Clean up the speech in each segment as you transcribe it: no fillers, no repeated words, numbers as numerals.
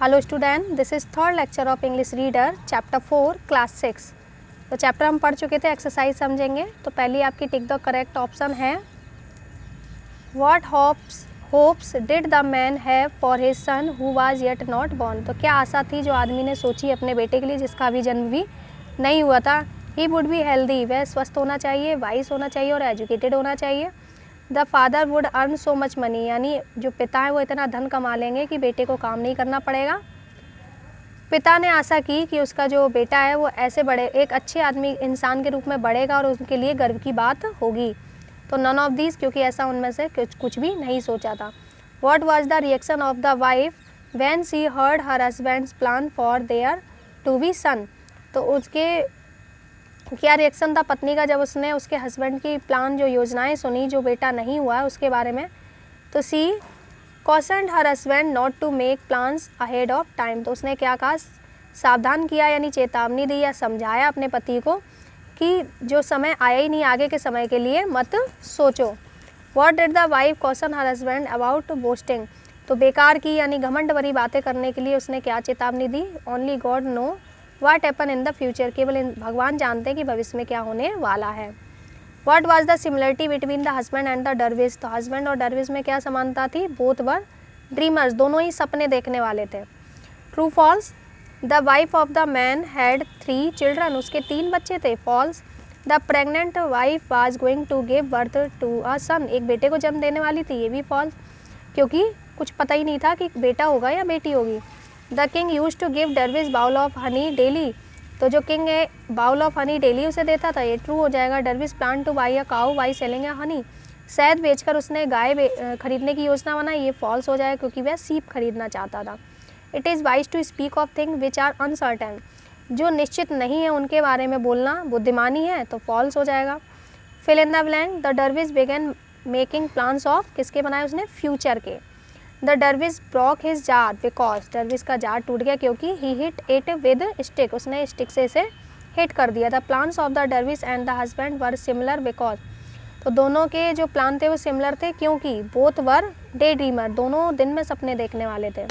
Hello student, this is third lecture of English reader chapter 4 class 6। तो chapter हम पढ़ चुके थे, एक्सरसाइज समझेंगे। तो पहली आपकी टिक द करेक्ट ऑप्शन है what hopes did the man have for his son who was yet not born. तो क्या आशा थी जो आदमी ने सोची अपने बेटे के लिए जिसका अभी जन्म भी नहीं हुआ था। ही वुड बी हेल्दी, वह स्वस्थ होना चाहिए, वाइस होना चाहिए और एजुकेटेड होना चाहिए। The father would earn so much money, यानी जो पिता है वो इतना धन कमा लेंगे कि बेटे को काम नहीं करना पड़ेगा। पिता ने आशा की कि उसका जो बेटा है वो ऐसे बड़े एक अच्छे आदमी इंसान के रूप में बढ़ेगा और उनके लिए गर्व की बात होगी। तो नन ऑफ दीज, क्योंकि ऐसा उनमें से कुछ भी नहीं सोचा था। What was the reaction of the wife when she heard her husband's plan for their to be son. तो उसके क्या रिएक्शन था पत्नी का जब उसने उसके हस्बैंड की प्लान जो योजनाएं सुनी जो बेटा नहीं हुआ उसके बारे में। तो she cautioned her husband not to make plans ahead of time. तो उसने क्या कहा, सावधान किया यानी चेतावनी दी या समझाया अपने पति को कि जो समय आया ही नहीं आगे के समय के लिए मत सोचो। What did the wife caution her husband about boasting. तो बेकार की यानी घमंड भरी बातें करने के लिए उसने क्या चेतावनी दी। Only God know what happen in the future, केवल भगवान जानते हैं कि भविष्य में क्या होने वाला है। What was the similarity between the husband and the dervish. तो हस्बैंड और डरविश में क्या समानता थी, बोथ वर ड्रीमर्स, दोनों ही सपने देखने वाले थे। True false, the wife of the man had 3 children, उसके 3 बच्चे थे। False, the pregnant wife was going to give birth to a son, एक बेटे को जन्म देने वाली थी। ये भी फॉल्स, क्योंकि कुछ पता ही नहीं था कि बेटा होगा या बेटी होगी। The king use to give dervish bowl of honey daily. तो जो किंग है बाउल ऑफ हनी डेली उसे देता था, ये ट्रू हो जाएगा। Dervish plan to buy a cow by selling a honey, शहद बेचकर उसने गाय खरीदने की योजना बनाई, ये फॉल्स हो जाएगा क्योंकि वह सीप खरीदना चाहता था। It is wise to speak of thing which are uncertain, जो निश्चित नहीं है उनके बारे में बोलना बुद्धिमानी है, तो फॉल्स हो जाएगा। Fill in the blank, the dervish began making plans of, किसके बनाए उसने, फ्यूचर के। The dervish broke his jar because, dervish का जार टूट गया क्योंकि he hit it with stick, उसने स्टिक से इसे हिट कर दिया। The plans of the dervish and the husband were similar because, तो दोनों के जो प्लान थे वो सिमिलर थे क्योंकि बोथ वर डे ड्रीमर, दोनों दिन में सपने देखने वाले थे।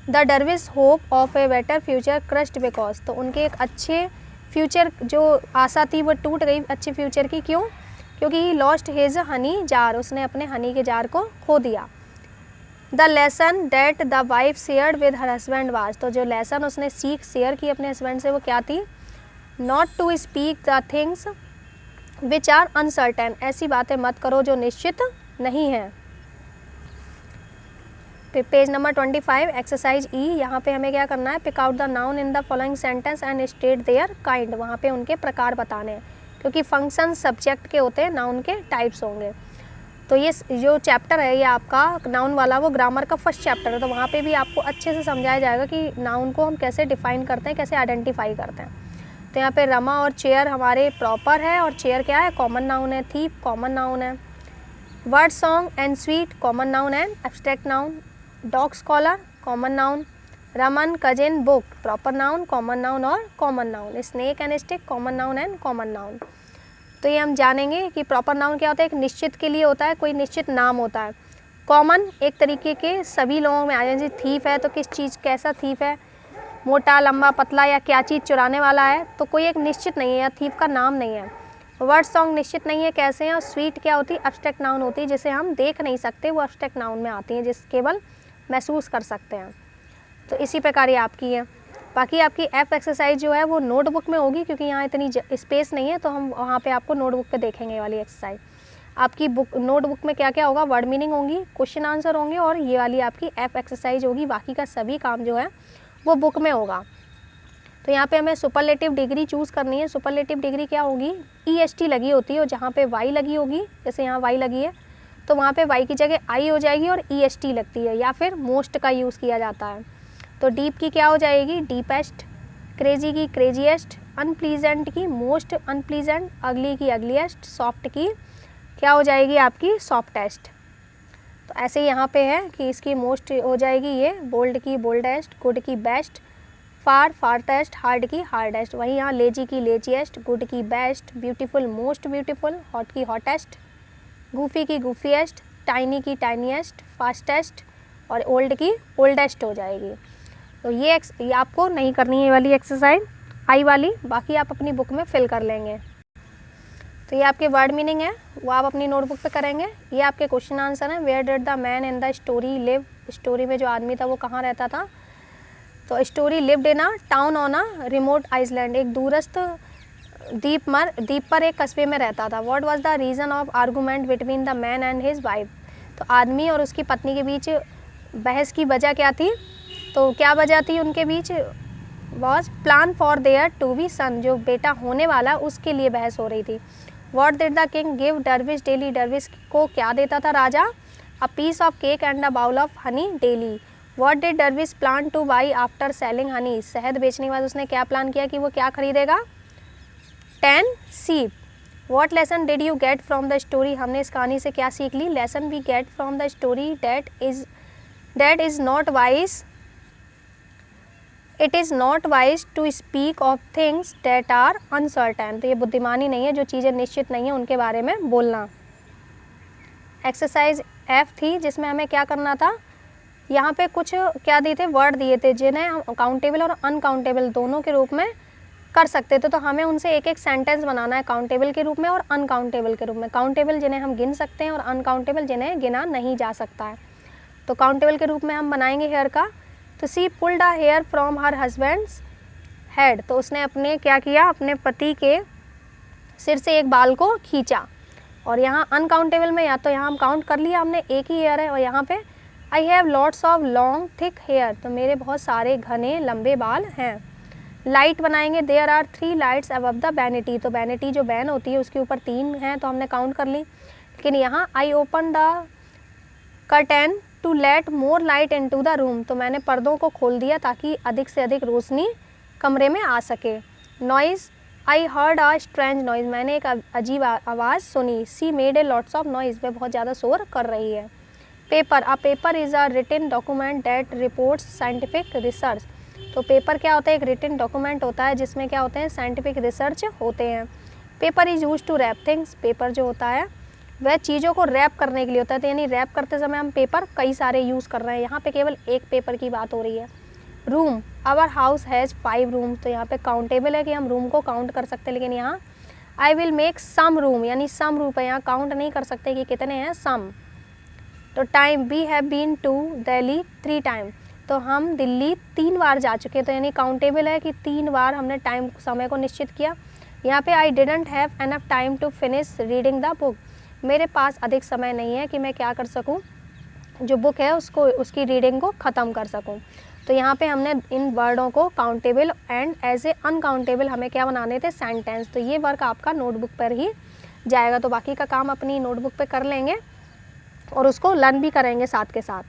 The dervish hope of a better future crushed because, तो उनके एक अच्छे फ्यूचर जो आशा थी वो टूट गई अच्छे फ्यूचर की, क्यों, क्योंकि he lost his honey jar, उसने अपने हनी के जार को खो दिया। The lesson that the wife shared with her husband was, तो जो लेसन उसने सीख शेयर की अपने हस्बैंड से वो क्या थी, not to speak the things which are uncertain, ऐसी बातें मत करो जो निश्चित नहीं है। पेज नंबर 25 एक्सरसाइज ई, यहाँ पे हमें क्या करना है, pick out the noun in the following sentence and state their kind, वहाँ पे उनके प्रकार बताने हैं क्योंकि फंक्शन सब्जेक्ट के होते हैं, नाउन के टाइप्स होंगे। तो ये जो चैप्टर है ये आपका नाउन वाला वो ग्रामर का फर्स्ट चैप्टर है, तो वहाँ पे भी आपको अच्छे से समझाया जाएगा कि नाउन को हम कैसे डिफाइन करते हैं, कैसे आइडेंटिफाई करते हैं। तो यहाँ पे रमा और चेयर हमारे प्रॉपर है और चेयर क्या है, कॉमन नाउन है। थीप कॉमन नाउन है। Word song and sweet common noun and abstract noun. Dog scholar common noun. Raman cousin book proper noun, common noun और common noun. Snake and stick common noun and common noun. तो ये हम जानेंगे कि proper noun क्या होता है, एक निश्चित के लिए होता है, कोई निश्चित नाम होता है। कॉमन एक तरीके के सभी लोगों में आ जाए, जैसे थीफ है तो किस चीज़, कैसा थीफ है, मोटा लंबा पतला या क्या चीज़ चुराने वाला है, तो कोई एक निश्चित नहीं है या थीफ का नाम नहीं है। वर्ड सॉन्ग निश्चित नहीं है कैसे हैं, और स्वीट क्या होती है, एब्स्ट्रैक्ट नाउन होती है जिसे हम देख नहीं सकते, वो एब्स्ट्रैक्ट नाउन में आती हैं जिस केवल महसूस कर सकते हैं। तो इसी प्रकार ये आपकी है। बाकी आपकी एफ एक्सरसाइज जो है वो नोटबुक में होगी क्योंकि यहाँ इतनी स्पेस नहीं है, तो हम वहाँ पे आपको नोटबुक पे देखेंगे ये वाली एक्सरसाइज। आपकी बुक नोटबुक में क्या क्या होगा, वर्ड मीनिंग होंगी, क्वेश्चन आंसर होंगे और ये वाली आपकी एफ एक्सरसाइज होगी। बाकी का सभी काम जो है वो बुक में होगा। तो यहाँ पे हमें सुपरलेटिव डिग्री चूज़ करनी है। सुपरलेटिव डिग्री क्या होगी, EST लगी होती है और जहाँ पे वाई लगी होगी, जैसे यहाँ वाई लगी है तो वहाँ पे वाई की जगह आई हो जाएगी और EST लगती है, या फिर मोस्ट का यूज़ किया जाता है। तो डीप की क्या हो जाएगी, डीपेस्ट। क्रेजी की क्रेजीएस्ट। अनप्लीजेंट की मोस्ट अनप्लीजेंट। अगली की अगलीएस्ट। सॉफ्ट की क्या हो जाएगी आपकी, सॉफ्टेस्ट। तो ऐसे ही यहाँ पे है कि इसकी मोस्ट हो जाएगी ये, बोल्ड की बोल्डेस्ट। गुड की बेस्ट। फार फारटेस्ट। हार्ड की हार्डेस्ट। वहीं यहाँ लेजी की लेजीएस्ट। गुड की best. Beautiful most beautiful. Hot की हॉटेस्ट। गूफी की गूफीएस्ट। टाइनी की टाइनीएस्ट। फास्टेस्ट और ओल्ड की ओल्डेस्ट हो जाएगी। तो ये आपको नहीं करनी है ये वाली एक्सरसाइज आई वाली, बाकी आप अपनी बुक में फिल कर लेंगे। तो ये आपके वर्ड मीनिंग है, वो आप अपनी नोटबुक पे करेंगे। ये आपके क्वेश्चन आंसर हैं। Where did the man in the story live, story में जो आदमी था वो कहाँ रहता था। तो story lived in a town on a remote island, एक दूरस्थ द्वीप पर एक कस्बे में रहता था। What was the reason of argument between the man and his wife, तो आदमी और उसकी पत्नी के बीच बहस की वजह क्या थी। तो क्या वजह थी उनके बीच, was plan for their to be son, जो बेटा होने वाला उसके लिए बहस हो रही थी। What did the king give dervish daily, dervish को क्या देता था राजा, a piece of cake and a bowl of honey daily. What did dervish plan to buy after selling honey, शहद बेचने के बाद उसने क्या प्लान किया कि वो क्या खरीदेगा, 10 sheep. What lesson did you get from the story, हमने इस कहानी से क्या सीख ली। Lesson we get from the story that is not wise, it is not wise to speak of things that are uncertain, तो ये बुद्धिमानी नहीं है जो चीज़ें निश्चित नहीं है उनके बारे में बोलना। एक्सरसाइज F थी जिसमें हमें क्या करना था, यहाँ पे कुछ क्या दिए थे, वर्ड दिए थे जिन्हें हम काउंटेबल और अनकाउंटेबल दोनों के रूप में कर सकते थे। तो हमें उनसे एक एक सेंटेंस बनाना है, काउंटेबल के रूप में और अनकाउंटेबल के रूप में। काउंटेबल जिन्हें हम गिन सकते हैं और अनकाउंटेबल जिन्हें गिना नहीं जा सकता है। तो काउंटेबल के रूप में हम बनाएंगे हेयर का। तो she pulled a hair from her husband's head, तो उसने अपने क्या किया, अपने पति के सिर से एक बाल को खींचा। और यहाँ अनकाउंटेबल में या तो यहाँ हम काउंट कर लिया हमने, एक ही हेयर है, और यहाँ पे I have lots of long thick hair, तो मेरे बहुत सारे घने लंबे बाल हैं। लाइट बनाएंगे, there are 3 lights above the vanity, तो वैनिटी जो बैन होती है उसके ऊपर 3 हैं तो हमने काउंट कर ली। लेकिन यहाँ I open the curtain to let more light into the room, तो मैंने पर्दों को खोल दिया ताकि अधिक से अधिक रोशनी कमरे में आ सके। Noise, I heard a strange noise, मैंने एक अजीब आवाज़ सुनी। She made a lots of noise, वह बहुत ज़्यादा शोर कर रही है। Paper, a paper is a written document that reports scientific research, तो पेपर क्या होता है, एक रिटन डॉक्यूमेंट होता है जिसमें क्या होते हैं, साइंटिफिक रिसर्च होते हैं। Paper is use to wrap things, paper जो होता है वह चीज़ों को रैप करने के लिए होता है। तो यानी रैप करते समय हम पेपर कई सारे यूज़ कर रहे हैं, यहाँ पे केवल एक पेपर की बात हो रही है। Room, our house has 5 room, तो यहाँ पे काउंटेबल है कि हम रूम को काउंट कर सकते हैं, लेकिन यहाँ I will make some room, यानी सम रूम है, यहाँ काउंट नहीं कर सकते कि कितने हैं, सम। तो time, we have been to Delhi 3 time, तो हम दिल्ली 3 बार जा चुके, तो यानी काउंटेबल है कि 3 बार हमने टाइम समय को निश्चित किया। यहाँ पे I didn't have enough time to finish reading the book, मेरे पास अधिक समय नहीं है कि मैं क्या कर सकूं, जो बुक है उसको उसकी रीडिंग को ख़त्म कर सकूं। तो यहाँ पे हमने इन वर्डों को countable and as a uncountable हमें क्या बनाने थे, सेंटेंस। तो ये वर्क आपका नोटबुक पर ही जाएगा, तो बाकी का काम अपनी नोटबुक पे कर लेंगे और उसको लर्न भी करेंगे साथ के साथ।